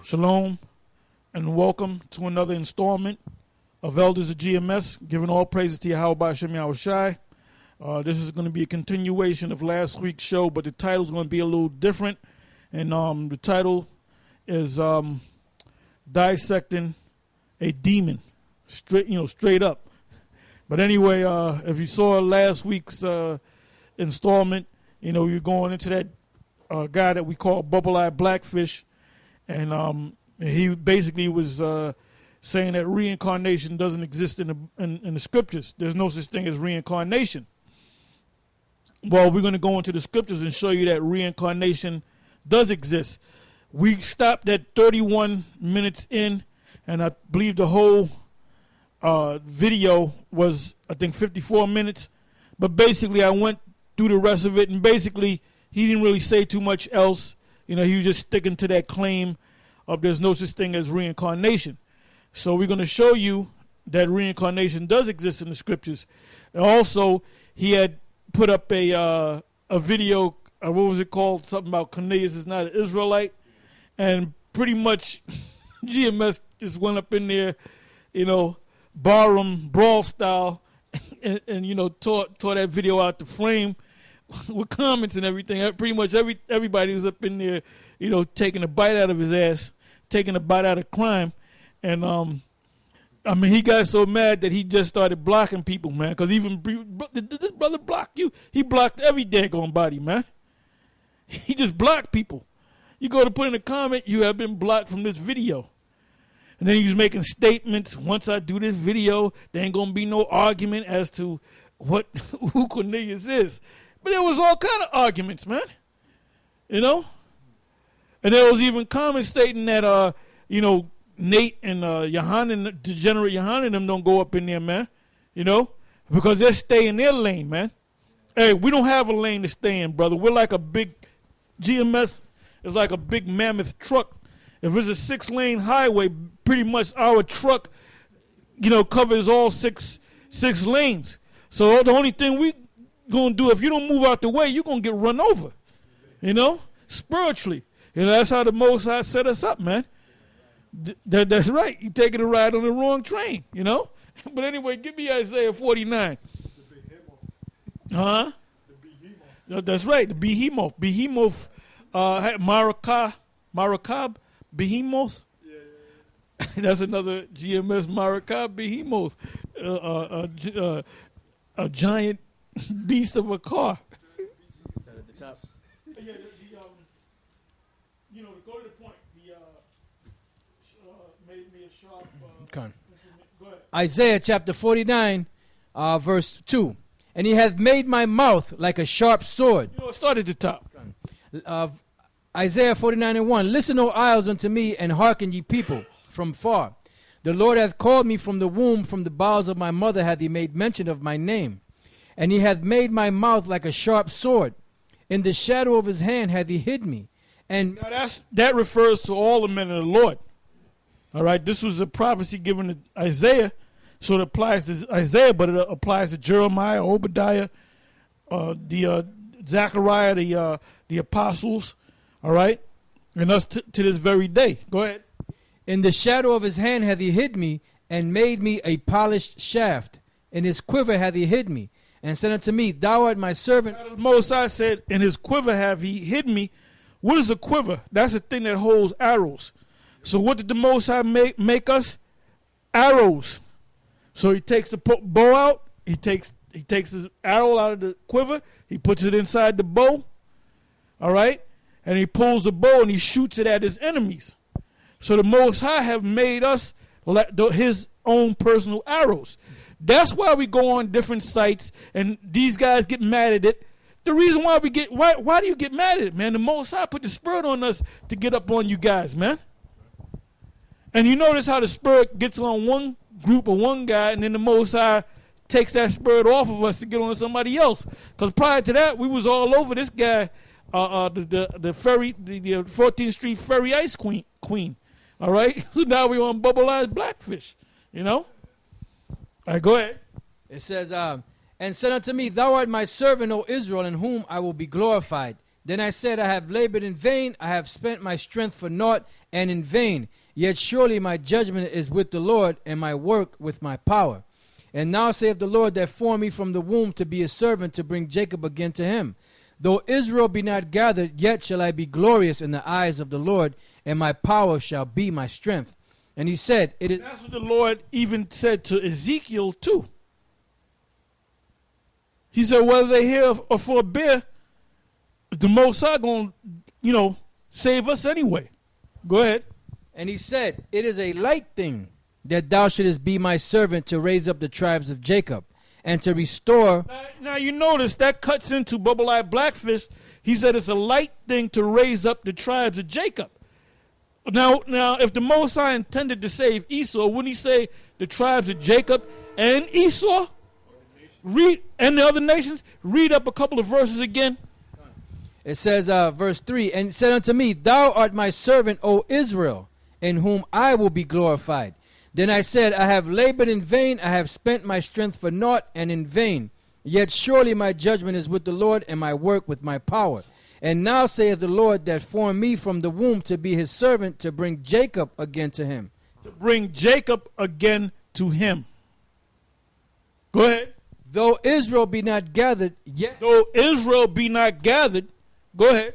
Shalom, and welcome to another installment of Elders of GMS, giving all praises to Yahweh Shem Yahushai. This is going to be a continuation of last week's show, but the title is going to be a little different. And the title is Dissecting a Demon, straight up. But anyway, if you saw last week's installment, you're going into that guy that we call Bubble-Eyed Blackfish. And he basically was saying that reincarnation doesn't exist in the scriptures. There's no such thing as reincarnation. Well, we're going to go into the scriptures and show you that reincarnation does exist. We stopped at 31 minutes in, and I believe the whole video was, 54 minutes. But basically, I went through the rest of it, and basically, he didn't really say too much else. He was just sticking to that claim of there's no such thing as reincarnation. So we're going to show you that reincarnation does exist in the scriptures. And also, he had put up a video, what was it called? Something about Cornelius is not an Israelite. And pretty much GMS just went up in there, barroom, brawl style, and tore that video out the frame with comments and everything. Pretty much everybody was up in there, taking a bite out of his ass, taking a bite out of crime. And, he got so mad that he just started blocking people, man. Because even this brother blocked you. He blocked every daggone body, man. He just blocked people. You go to put in a comment, you have been blocked from this video. And then he was making statements. Once I do this video, there ain't going to be no argument as to who Cornelius is. But there was all kind of arguments, man. And there was even comments stating that, Nate and Yohanan, degenerate Yohanan and them don't go up in there, man. Because they stay in their lane, man. Hey, we don't have a lane to stay in, brother. We're like a big, GMS is like a big mammoth truck. If it's a 6-lane highway, pretty much our truck, covers all six lanes. So the only thing we going to do, if you don't move out the way, you're going to get run over, spiritually. That's how the Most High set us up, man. That's right. You're taking a ride on the wrong train, But anyway, give me Isaiah 49. Huh? That's right, the behemoth. Behemoth, Marakab, behemoth. Yeah. That's another GMS Marakab, behemoth. A giant beast of a car. Is that at the top? Yeah, to go to the point, made me a sharp. Go ahead. Isaiah chapter 49, verse 2. And he hath made my mouth like a sharp sword. Start at the top. Isaiah 49 and 1. Listen, O isles, unto me, and hearken, ye people, from far. The Lord hath called me from the womb, from the bowels of my mother hath he made mention of my name. And he hath made my mouth like a sharp sword. In the shadow of his hand hath he hid me. And now that refers to all the men of the Lord. All right, this was a prophecy given to Isaiah, so it applies to Isaiah, but it applies to Jeremiah, Obadiah, the Zechariah, the apostles. All right, and us to this very day. Go ahead. In the shadow of his hand hath he hid me, and made me a polished shaft. In his quiver hath he hid me, and said unto me, Thou art my servant. The Most High said, in his quiver have he hid me. What is a quiver? That's a thing that holds arrows. So what did the Most High make us? Arrows. So he takes the bow out. He takes his arrow out of the quiver. He puts it inside the bow. All right? And he pulls the bow and he shoots it at his enemies. So the Most High have made us his own personal arrows. That's why we go on different sites and these guys get mad at it. The reason why why do you get mad at it, man? The Most High put the spirit on us to get up on you guys, man. And you notice how the spirit gets on one group or one guy, and then the Most High takes that spirit off of us to get on somebody else. Because prior to that, we was all over this guy, the 14th Street Ferry Ice Queen. All right? So now we're on Bubble-Eyed Blackfish, All right, go ahead. It says, and said unto me, Thou art my servant, O Israel, in whom I will be glorified. Then I said, I have labored in vain, I have spent my strength for naught, and in vain. Yet surely my judgment is with the Lord, and my work with my power. And now saith the Lord that formed me from the womb to be his servant, to bring Jacob again to him. Though Israel be not gathered, yet shall I be glorious in the eyes of the Lord, and my power shall be my strength. And he said, it is. That's what the Lord even said to Ezekiel too. He said, whether they hear or forbear, the Most High going to, save us anyway. Go ahead. And he said, it is a light thing that thou shouldest be my servant to raise up the tribes of Jacob, and to restore. Now you notice that cuts into Bubble-Eyed Blackfish. He said it's a light thing to raise up the tribes of Jacob. Now, if the Most High intended to save Esau, wouldn't he say the tribes of Jacob and Esau? Read, and the other nations? Read up a couple of verses again. It says, verse 3, and said unto me, thou art my servant, O Israel, in whom I will be glorified. Then I said, I have labored in vain, I have spent my strength for naught and in vain. Yet surely my judgment is with the Lord, and my work with my power. And now saith the Lord that formed me from the womb to be his servant, to bring Jacob again to him. To bring Jacob again to him. Go ahead. Though Israel be not gathered, yet. Though Israel be not gathered, go ahead.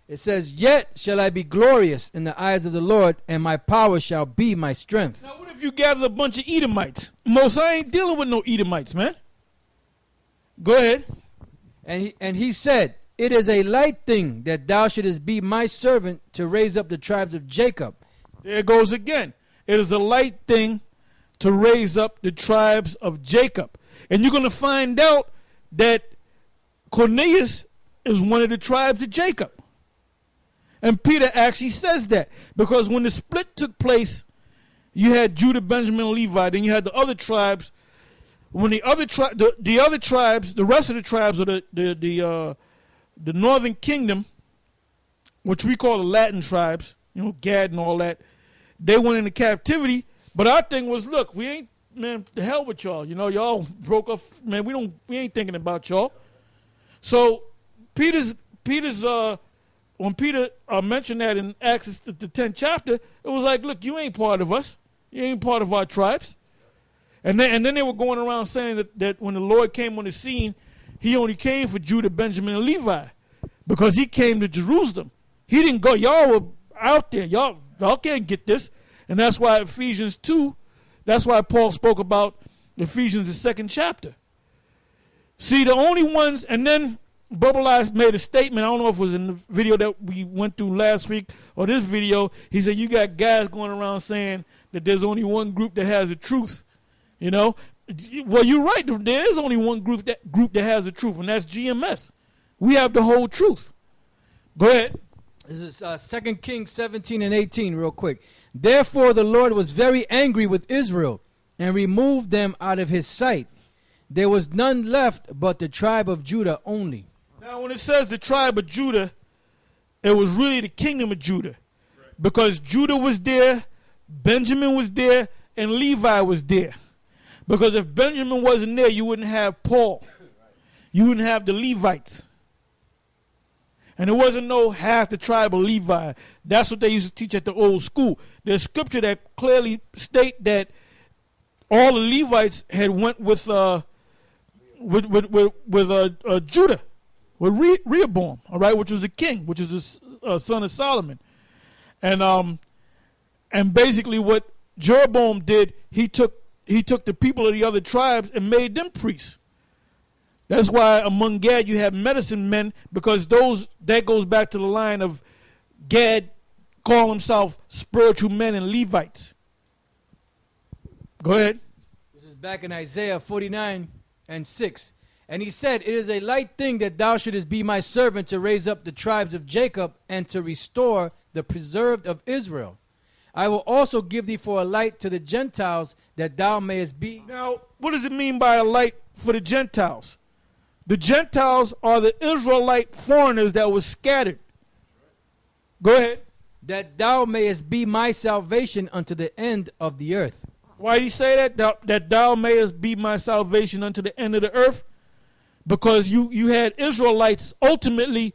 It says, yet shall I be glorious in the eyes of the Lord, and my power shall be my strength. Now what if you gather a bunch of Edomites? Most I ain't dealing with no Edomites, man. Go ahead. And he said, it is a light thing that thou shouldest be my servant to raise up the tribes of Jacob. There it goes again. It is a light thing to raise up the tribes of Jacob. And you're going to find out that Cornelius is one of the tribes of Jacob. And Peter actually says that, because when the split took place, you had Judah, Benjamin, and Levi. Then you had the other tribes. When the other tribes, the rest of the tribes of the northern kingdom, which we call the Latin tribes, Gad and all that, they went into captivity. But our thing was, look, we ain't, man, the hell with y'all. Y'all broke up, man. We ain't thinking about y'all. So Peter's when Peter mentioned that in Acts the 10th chapter, it was like, look, you ain't part of us. You ain't part of our tribes. And then they were going around saying that when the Lord came on the scene, he only came for Judah, Benjamin, and Levi, because he came to Jerusalem. He didn't go. Y'all were out there. Y'all can't get this. And that's why Ephesians 2, that's why Paul spoke about Ephesians the 2nd chapter. See, the only ones, and then Bubble Eyes made a statement. I don't know if it was in the video that we went through last week or this video. He said, you got guys going around saying that there's only one group that has the truth. Well, you're right. There is only one group that has the truth, and that's GMS. We have the whole truth. Go ahead. This is 2 Kings 17 and 18 real quick. Therefore the Lord was very angry with Israel and removed them out of his sight. There was none left but the tribe of Judah only. Now, when it says the tribe of Judah, it was really the kingdom of Judah. Because Judah was there, Benjamin was there, and Levi was there. Because if Benjamin wasn't there, you wouldn't have Paul. You wouldn't have the Levites. And there wasn't no half the tribe of Levi. That's what they used to teach at the old school. There's scripture that clearly state that all the Levites had went with Judah, with Rehoboam, all right, which was the king, which is the son of Solomon. And basically what Jeroboam did, he took the people of the other tribes and made them priests. That's why among Gad you have medicine men, because that goes back to the line of Gad call himself spiritual men and Levites. Go ahead. This is back in Isaiah 49 and 6. And he said, it is a light thing that thou shouldest be my servant to raise up the tribes of Jacob and to restore the preserved of Israel. I will also give thee for a light to the Gentiles, that thou mayest be. Now, what does it mean by a light for the Gentiles? The Gentiles are the Israelite foreigners that were scattered. Go ahead. That thou mayest be my salvation unto the end of the earth. Why did he say that? That thou mayest be my salvation unto the end of the earth? Because you had Israelites ultimately